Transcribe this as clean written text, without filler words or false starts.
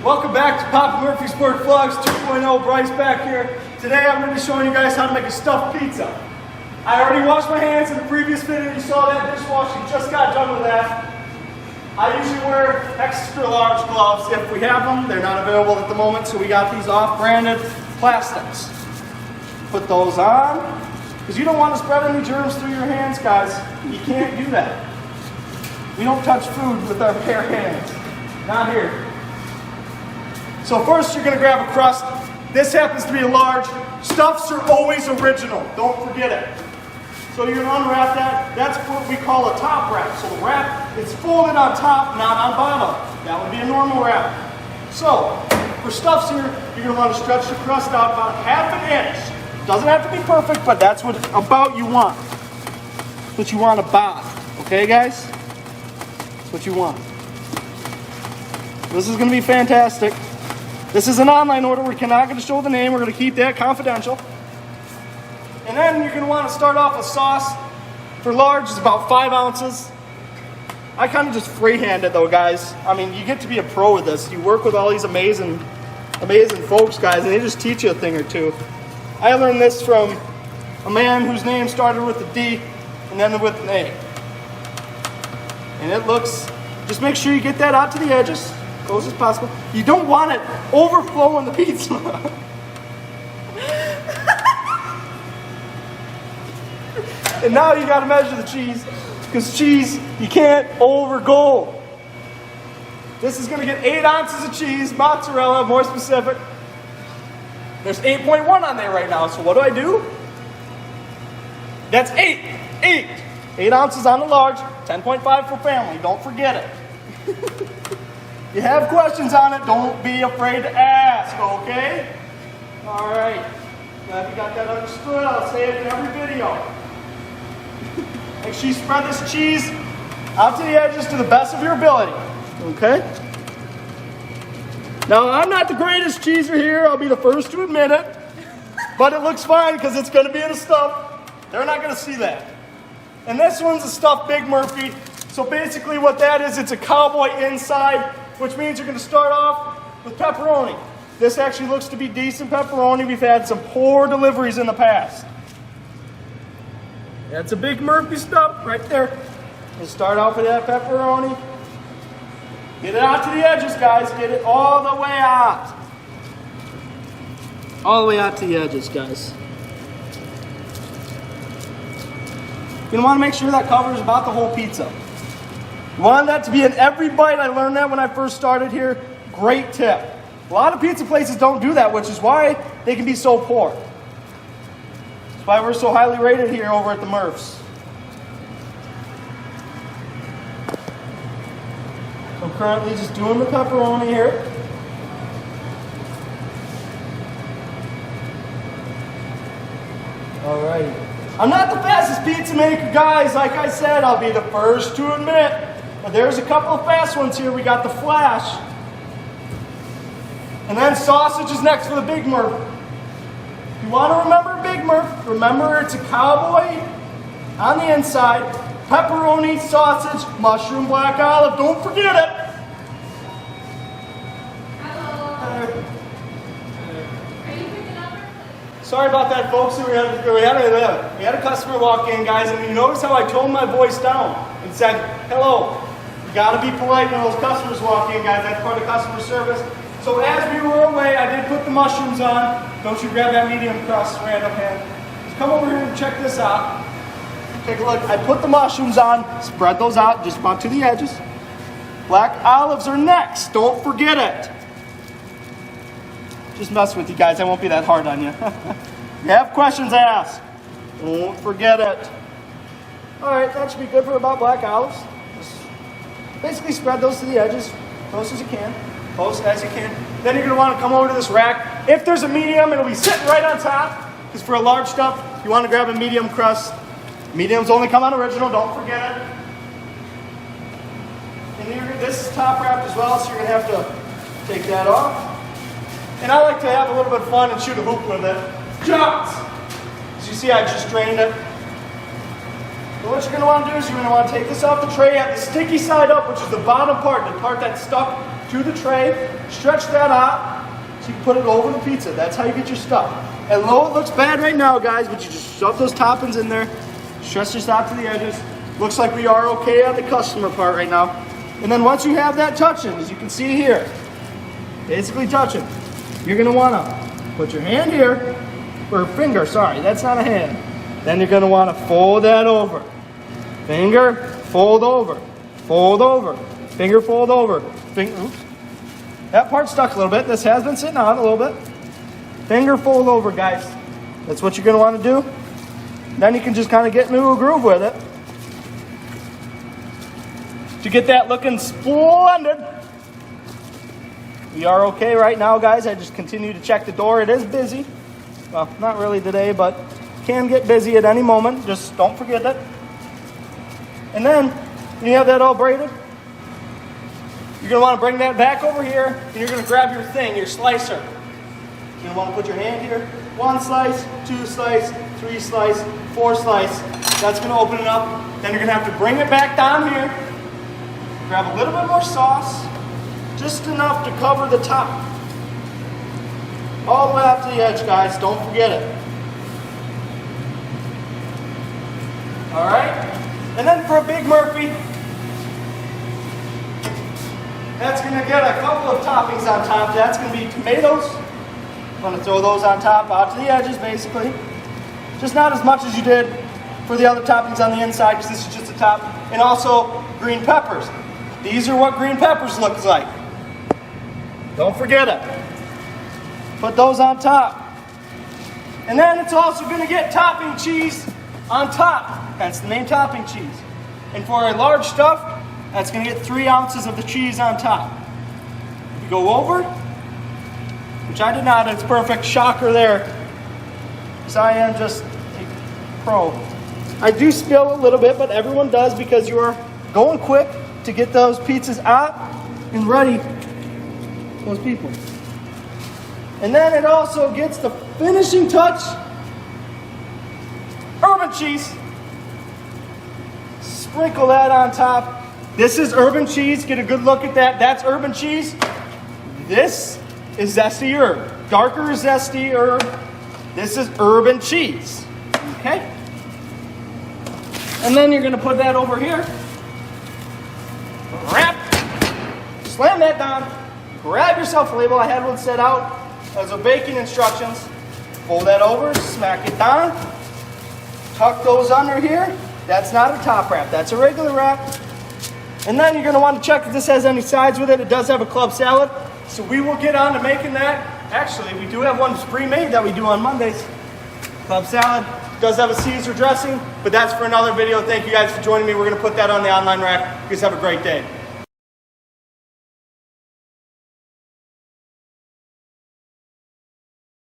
Welcome back to Papa Murphy's Work Vlogs 2.0. Bryce back here. Today I'm going to be showing you guys how to make a stuffed pizza. I already washed my hands in the previous video. You saw that dishwashing. Just got done with that. I usually wear extra large gloves if we have them. They're not available at the moment, so we got these off-branded plastics. Put those on, because you don't want to spread any germs through your hands, guys. You can't do that. We don't touch food with our bare hands. Not here. So first you're going to grab a crust. This happens to be a large. Stuffs are always original. Don't forget it. So you're going to unwrap that. That's what we call a top wrap. So the wrap is folded on top, not on bottom. That would be a normal wrap. So for stuffs here, you're going to want to stretch the crust out about ½ an inch. Doesn't have to be perfect, but that's what about you want. That's what you want about. Okay, guys? That's what you want. This is going to be fantastic. This is an online order. We're not going to show the name. We're going to keep that confidential. And then you're going to want to start off with sauce. For large, it's about 5 ounces. I kind of just freehand it though, guys. I mean, you get to be a pro with this. You work with all these amazing folks, guys, and they just teach you a thing or two. I learned this from a man whose name started with a D and then with an A. And it looks, just make sure you get that out to the edges, close as possible. You don't want it overflowing the pizza. And now you got to measure the cheese, because cheese, you can't overgo. This is going to get 8 ounces of cheese, mozzarella, more specific. There's 8.1 on there right now, so what do? That's 8. 8 ounces on the large, 10.5 for family. Don't forget it. You have questions on it, don't be afraid to ask, okay? All right. Glad you got that understood. I'll say it in every video. Make sure you spread this cheese out to the edges to the best of your ability, okay? Now, I'm not the greatest cheeser here. I'll be the first to admit it. But it looks fine because it's going to be in a stuff. They're not going to see that. And this one's a stuffed Big Murphy. So basically what that is, it's a cowboy inside, which means you're going to start off with pepperoni. This actually looks to be decent pepperoni. We've had some poor deliveries in the past. That's a Big Murphy stuff right there. You start off with that pepperoni. Get it out to the edges, guys. Get it all the way out. All the way out to the edges, guys. You're going to want to make sure that covers about the whole pizza. You want that to be in every bite. I learned that when I first started here. Great tip. A lot of pizza places don't do that, which is why they can be so poor. That's why we're so highly rated here over at the Murphs. So I'm currently just doing the pepperoni here. Alright. I'm not the fastest pizza maker, guys. Like I said, I'll be the first to admit. But there's a couple of fast ones here. We got the Flash. And then sausage is next for the Big Murph. If you want to remember Big Murph, remember it's a cowboy on the inside, pepperoni, sausage, mushroom, black olive. Don't forget it. Sorry about that, folks. We had a customer walk in, guys, and you notice how I toned my voice down and said, hello. You got to be polite when those customers walk in, guys. That's part of customer service. So as we were away, I did put the mushrooms on. Don't you grab that medium crust, random hand. Just come over here and check this out. Take a look. I put the mushrooms on, spread those out just about to the edges. Black olives are next. Don't forget it. Just mess with you guys. I won't be that hard on you. If you have questions, ask. Don't forget it. All right, that should be good for about black olives. Just basically spread those to the edges, close as you can. Close as you can. Then you're going to want to come over to this rack. If there's a medium, it'll be sitting right on top. Because for a large stuff, you want to grab a medium crust. Mediums only come on original, don't forget it. And this is top wrapped as well, so you're going to have to take that off. And I like to have a little bit of fun and shoot a hoop with it. Just! As you see, I just drained it. So what you're going to want to do is you're going to want to take this off the tray at the sticky side up, which is the bottom part, the part that's stuck to the tray. Stretch that out so you can put it over the pizza. That's how you get your stuff. And though it looks bad right now, guys, but you just shove those toppings in there, stretch this out to the edges. Looks like we are okay on the customer part right now. And then once you have that touching, as you can see here, basically touching, you're going to want to put your hand here, or finger, sorry, that's not a hand. Then you're going to want to fold that over. Finger, fold over, finger, fold over. Oops. That part stuck a little bit. This has been sitting on a little bit. Finger, fold over, guys. That's what you're going to want to do. Then you can just kind of get into a groove with it. To get that looking splendid. We are okay right now, guys. I just continue to check the door. It is busy. Well, not really today, but can get busy at any moment. Just don't forget that. And then, when you have that all braided, you're going to want to bring that back over here, and you're going to grab your thing, your slicer. You're going to want to put your hand here. 1 slice, 2 slice, 3 slice, 4 slice. That's going to open it up. Then you're going to have to bring it back down here. Grab a little bit more sauce. Just enough to cover the top. All the way up to the edge, guys. Don't forget it. Alright? And then for a Big Murphy, that's going to get a couple of toppings on top. That's going to be tomatoes. I'm going to throw those on top, out to the edges, basically. Just not as much as you did for the other toppings on the inside, because this is just the top. And also green peppers. These are what green peppers look like. Don't forget it. Put those on top. And then it's also going to get topping cheese on top. That's the main topping cheese. And for a large stuff, that's going to get 3 ounces of the cheese on top. If you go over, which I did not, it's perfect. Shocker there. Because I am just a pro. I do spill a little bit, but everyone does because you are going quick to get those pizzas out and ready for those people. And then it also gets the finishing touch, urban cheese. Sprinkle that on top. This is urban cheese. Get a good look at that. That's urban cheese. This is zesty herb. Darker zesty herb. This is urban cheese. Okay? And then you're going to put that over here. Wrap. Slam that down. Grab yourself a label. I had one set out. Those are baking instructions. Fold that over. Smack it down. Tuck those under here. That's not a top wrap. That's a regular wrap. And then you're going to want to check if this has any sides with it. It does have a club salad. So we will get on to making that. Actually, we do have one pre-made that we do on Mondays. Club salad. Does have a Caesar dressing, but that's for another video. Thank you guys for joining me. We're going to put that on the online rack. You guys have a great day.